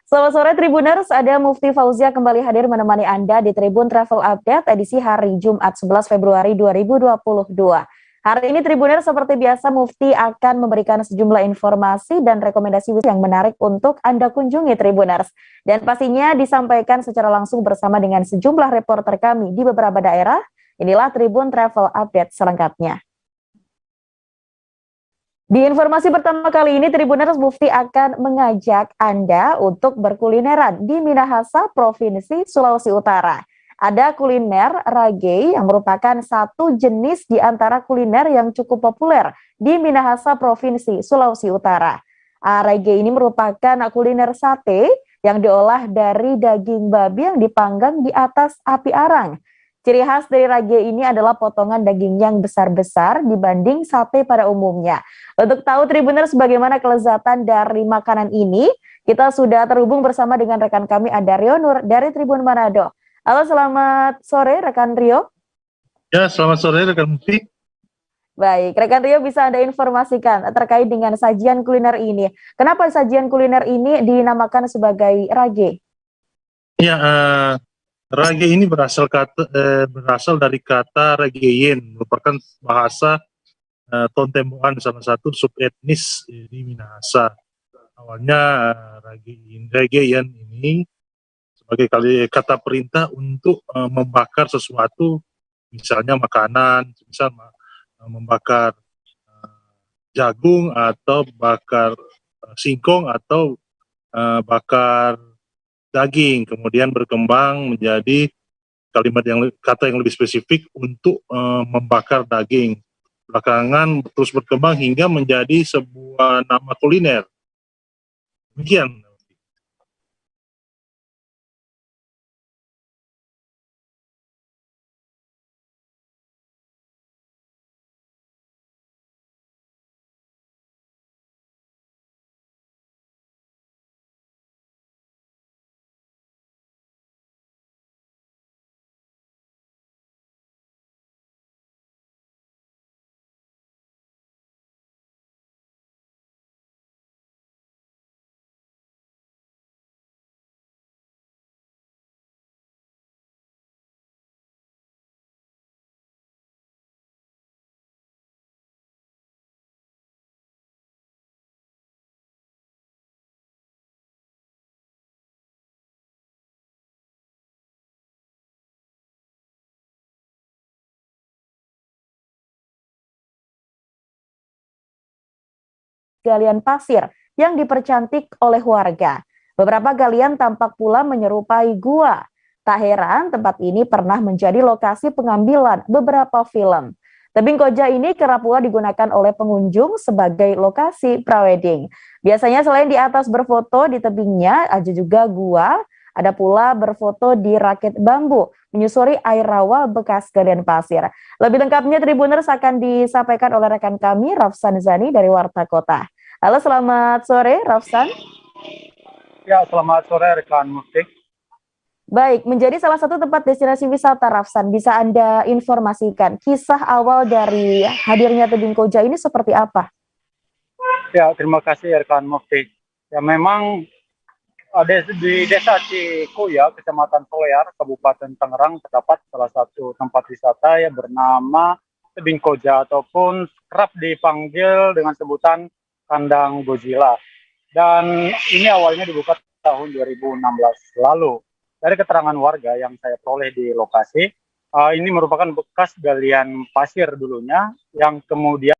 Selamat sore Tribuners, ada Mufti Fauzia kembali hadir menemani Anda di Tribun Travel Update edisi hari Jumat 11 Februari 2022. Hari ini Tribuners seperti biasa Mufti akan memberikan sejumlah informasi dan rekomendasi yang menarik untuk Anda kunjungi Tribuners. Dan pastinya disampaikan secara langsung bersama dengan sejumlah reporter kami di beberapa daerah. Inilah Tribun Travel Update selengkapnya. Di informasi pertama kali ini, Tribuners Mufti akan mengajak Anda untuk berkulineran di Minahasa, Provinsi Sulawesi Utara. Ada kuliner rage yang merupakan satu jenis di antara kuliner yang cukup populer di Minahasa, Provinsi Sulawesi Utara. Rage ini merupakan kuliner sate yang diolah dari daging babi yang dipanggang di atas api arang. Ciri khas dari rage ini adalah potongan daging yang besar-besar dibanding sate pada umumnya. Untuk tahu Tribuners bagaimana kelezatan dari makanan ini, kita sudah terhubung bersama dengan rekan kami ada Rio Nur dari Tribun Manado. Halo, selamat sore rekan Rio. Ya, selamat sore rekan Mufti. Baik, rekan Rio bisa Anda informasikan terkait dengan sajian kuliner ini. Kenapa sajian kuliner ini dinamakan sebagai rage? Ya, rage ini berasal dari kata rageyen, merupakan bahasa Tontembuan, salah satu subetnis di Minahasa. Awalnya rageyen ini sebagai kata perintah untuk membakar sesuatu, misalnya makanan, misal membakar jagung atau bakar singkong atau bakar daging, kemudian berkembang menjadi kata yang lebih spesifik untuk membakar daging. Belakangan terus berkembang hingga menjadi sebuah nama kuliner. Demikian. Galian pasir yang dipercantik oleh warga. Beberapa galian tampak pula menyerupai gua. Tak heran tempat ini pernah menjadi lokasi pengambilan beberapa film. Tebing koja ini kerap pula digunakan oleh pengunjung sebagai lokasi prawedding. Biasanya selain di atas berfoto di tebingnya, ada juga gua, ada pula berfoto di rakit bambu, menyusuri air rawa bekas galian pasir. Lebih lengkapnya Tribuners akan disampaikan oleh rekan kami, Rafsan Zani dari Warta Kota. Halo, selamat sore, Rafsan. Ya, selamat sore rekan Mufti. Baik, menjadi salah satu tempat destinasi wisata, Rafsan, bisa Anda informasikan kisah awal dari hadirnya tebing koja ini seperti apa? Ya, terima kasih rekan Mufti. Ya, memang di Desa Cikuya, Kecamatan Solear, Kabupaten Tangerang, terdapat salah satu tempat wisata yang bernama Tebing Koja ataupun kerap dipanggil dengan sebutan Kandang Godzilla. Dan ini awalnya dibuka tahun 2016 lalu. Dari keterangan warga yang saya peroleh di lokasi, ini merupakan bekas galian pasir dulunya yang kemudian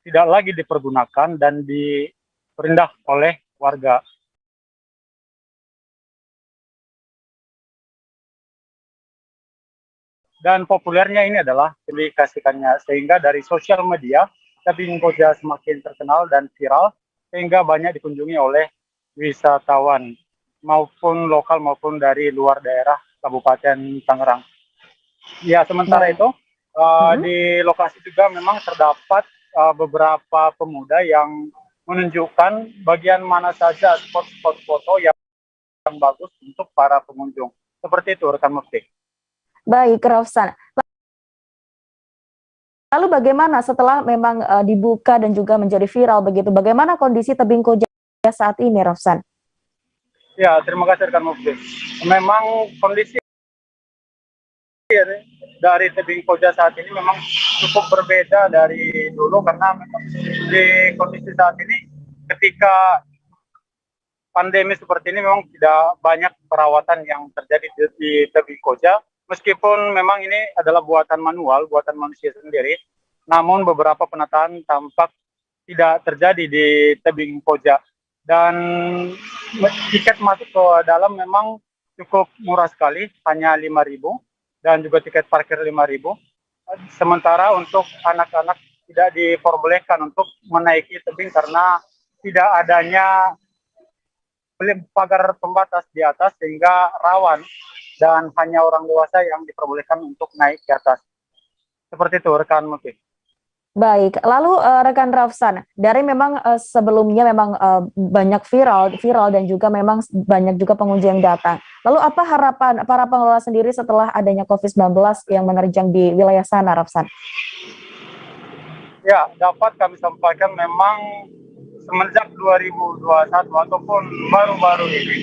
tidak lagi dipergunakan dan diperindah oleh warga. Dan populernya ini adalah dikasihkannya sehingga dari sosial media Tebing Koja semakin terkenal dan viral sehingga banyak dikunjungi oleh wisatawan maupun lokal maupun dari luar daerah Kabupaten Tangerang. Ya, sementara itu di lokasi juga memang terdapat beberapa pemuda yang menunjukkan bagian mana saja spot-spot foto yang bagus untuk para pengunjung. Seperti itu rekan Mufti. Baik, Rafsan. Lalu bagaimana setelah memang dibuka dan juga menjadi viral begitu? Bagaimana kondisi tebing koja saat ini, Rafsan? Ya, terima kasih rekan Mufti. Memang kondisi dari tebing koja saat ini memang cukup berbeda dari dulu karena memang di kondisi saat ini ketika pandemi seperti ini memang tidak banyak perawatan yang terjadi di tebing koja. Meskipun memang ini adalah buatan manual, buatan manusia sendiri, namun beberapa penataan tampak tidak terjadi di tebing koja. Dan tiket masuk ke dalam memang cukup murah sekali, hanya 5.000, dan juga tiket parkir 5.000. Sementara untuk anak-anak tidak diperbolehkan untuk menaiki tebing karena tidak adanya pagar pembatas di atas sehingga rawan dan hanya orang dewasa yang diperbolehkan untuk naik ke atas. Seperti itu rekan Mufti. Baik, lalu rekan Rafsan, dari memang sebelumnya memang banyak viral dan juga memang banyak juga pengunjung yang datang. Lalu apa harapan para pengelola sendiri setelah adanya COVID-19 yang menerjang di wilayah sana, Rafsan? Ya, dapat kami sampaikan memang semenjak 2021 ataupun baru-baru ini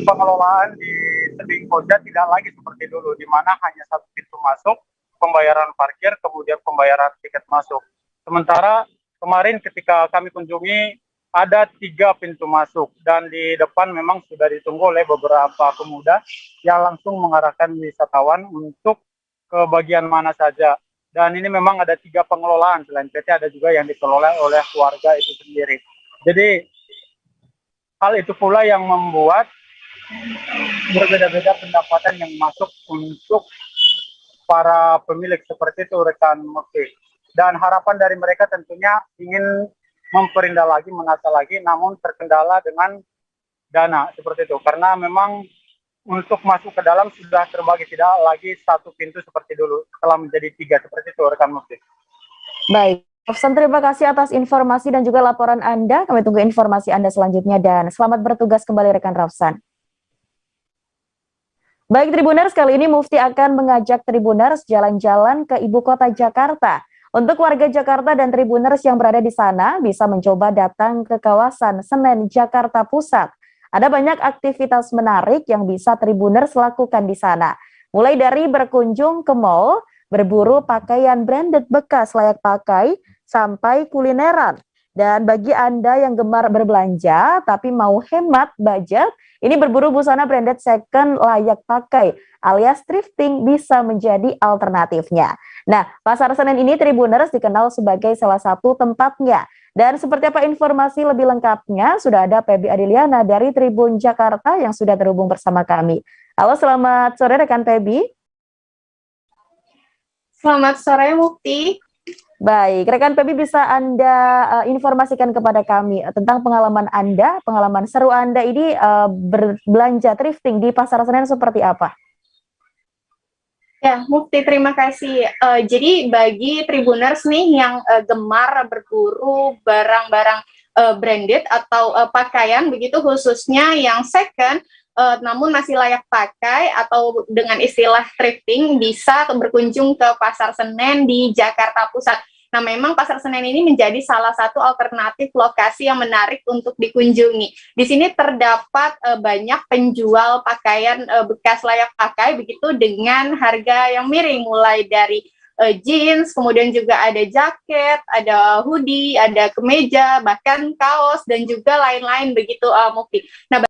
pengelolaan di tebing koja tidak lagi seperti dulu, di mana hanya satu pintu masuk, pembayaran parkir, kemudian pembayaran tiket masuk. Sementara kemarin ketika kami kunjungi ada 3 pintu masuk dan di depan memang sudah ditunggu oleh beberapa pemuda yang langsung mengarahkan wisatawan untuk ke bagian mana saja. Dan ini memang ada 3 pengelolaan, selain PT ada juga yang dikelola oleh keluarga itu sendiri. Jadi hal itu pula yang membuat berbeda-beda pendapatan yang masuk untuk para pemilik seperti itu rekan Mufti. Dan harapan dari mereka tentunya ingin memperindah lagi, menata lagi, namun terkendala dengan dana seperti itu. Karena memang untuk masuk ke dalam sudah terbagi, tidak lagi satu pintu seperti dulu, telah menjadi 3 seperti itu rekan Mufti. Baik, Rafsan, terima kasih atas informasi dan juga laporan Anda. Kami tunggu informasi Anda selanjutnya dan selamat bertugas kembali rekan Rafsan. Baik Tribuners, kali ini Mufti akan mengajak Tribuners jalan-jalan ke ibu kota Jakarta. Untuk warga Jakarta dan Tribuners yang berada di sana bisa mencoba datang ke kawasan Senen, Jakarta Pusat. Ada banyak aktivitas menarik yang bisa Tribuners lakukan di sana. Mulai dari berkunjung ke mall, berburu pakaian branded bekas layak pakai, sampai kulineran. Dan bagi Anda yang gemar berbelanja tapi mau hemat budget, ini berburu busana branded second layak pakai alias thrifting bisa menjadi alternatifnya. Nah, Pasar Senen ini Tribuners dikenal sebagai salah satu tempatnya. Dan seperti apa informasi lebih lengkapnya, sudah ada Pebi Adiliana dari Tribun Jakarta yang sudah terhubung bersama kami. Halo, selamat sore rekan Pebi. Selamat sore Mufti. Baik, rekan Pebi bisa Anda informasikan kepada kami tentang pengalaman Anda, pengalaman seru Anda ini berbelanja thrifting di Pasar Senen seperti apa? Ya, Mufti, terima kasih. Jadi bagi Tribuners nih yang gemar berburu barang-barang branded atau pakaian begitu khususnya yang second, namun masih layak pakai atau dengan istilah thrifting bisa berkunjung ke Pasar Senen di Jakarta Pusat. Nah, memang Pasar Senen ini menjadi salah satu alternatif lokasi yang menarik untuk dikunjungi. Di sini terdapat banyak penjual pakaian bekas layak pakai begitu dengan harga yang miring, mulai dari jeans, kemudian juga ada jaket, ada hoodie, ada kemeja, bahkan kaos dan juga lain-lain begitu Mufti. Nah,